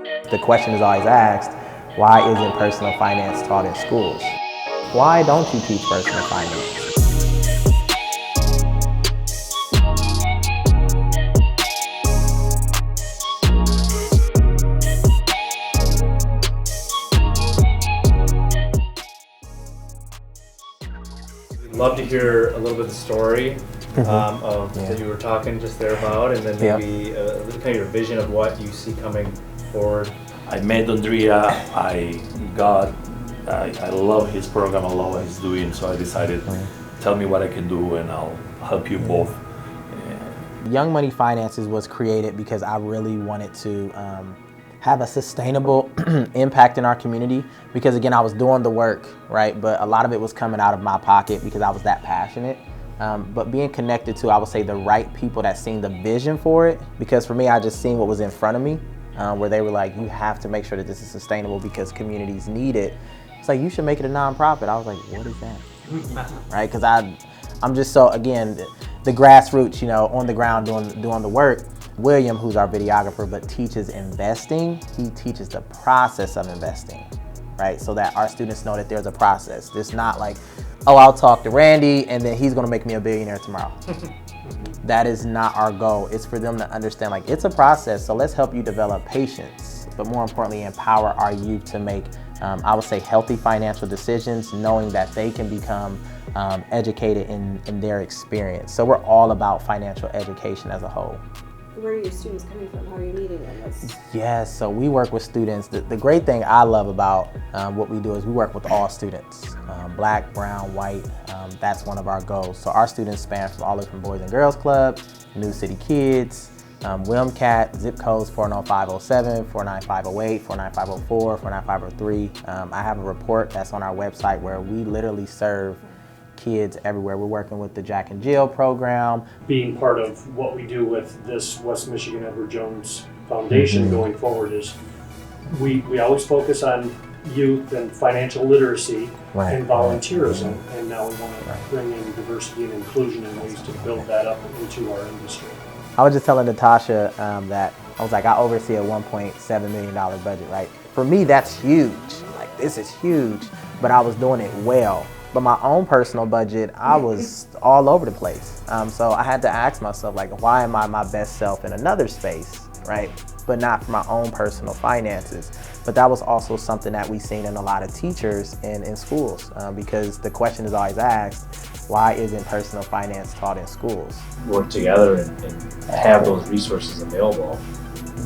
The question is always asked, why isn't personal finance taught in schools? Why don't you teach personal finance? We'd love to hear a little bit of the story that you were talking just there about, and then maybe kind of your vision of what you see coming forward. I met Andrea. I love his program. I love what he's doing. So I decided, tell me what I can do, and I'll help you both. Young Money Finances was created because I really wanted to have a sustainable impact in our community, because again, I was doing the work, right? But a lot of it was coming out of my pocket because I was that passionate. But being connected to, I would say, the right people that seen the vision for it, because for me, I just seen what was in front of me, where they were like, you have to make sure that this is sustainable because communities need it. It's like, you should make it a nonprofit. I was like, what is that? Right? Because I'm just so, again, the grassroots, on the ground doing the work. William, who's our videographer, but teaches investing, he teaches the process of investing, right? So that our students know that there's a process. It's not like, oh, I'll talk to Randy and then he's gonna make me a billionaire tomorrow. That is not our goal. It's for them to understand, like, it's a process, so let's help you develop patience, but more importantly, empower our youth to make, I would say, healthy financial decisions, knowing that they can become educated in their experience. So we're all about financial education as a whole. Where are your students coming from? How are you meeting them? Yes, so we work with students. The great thing I love about what we do is we work with all students, black, brown, white. That's one of our goals. So our students span from all the way from Boys and Girls Club, New City Kids, WIMCAT, zip codes 49507, 49508, 49504, 49503. I have a report that's on our website where we literally serve kids everywhere. We're working with the Jack and Jill program. Being part of what we do with this West Michigan Edward Jones Foundation going forward is we always focus on youth and financial literacy and volunteerism, and now we want to bring in diversity and inclusion and ways to build that up into our industry. I was just telling Natasha that I was like, I oversee a $1.7 million budget, right? For me, that's huge. Like, this is huge, but I was doing it well. But my own personal budget, I was all over the place. So I had to ask myself, like, why am I my best self in another space, right? But not for my own personal finances. But that was also something that we've seen in a lot of teachers in schools, because the question is always asked, why isn't personal finance taught in schools? Work together and have those resources available.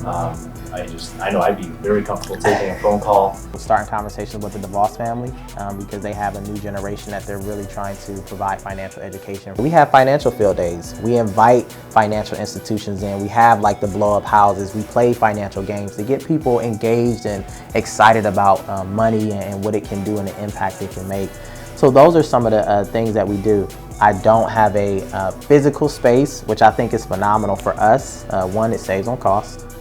I know I'd be very comfortable taking a phone call. We're starting conversations with the DeVos family because they have a new generation that they're really trying to provide financial education. We have financial field days. We invite financial institutions in. We have like the blow up houses. We play financial games to get people engaged and excited about money and what it can do and the impact it can make. So those are some of the things that we do. I don't have a physical space, which I think is phenomenal for us. One, it saves on cost.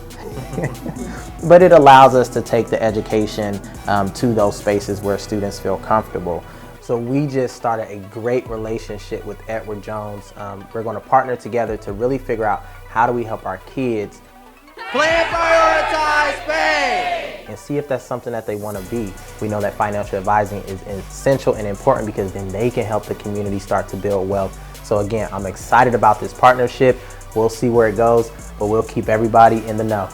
But it allows us to take the education to those spaces where students feel comfortable. So we just started a great relationship with Edward Jones. We're going to partner together to really figure out how do we help our kids plan, prioritize, pay, and see if that's something that they want to be. We know that financial advising is essential and important because then they can help the community start to build wealth. So again, I'm excited about this partnership. We'll see where it goes, but we'll keep everybody in the know.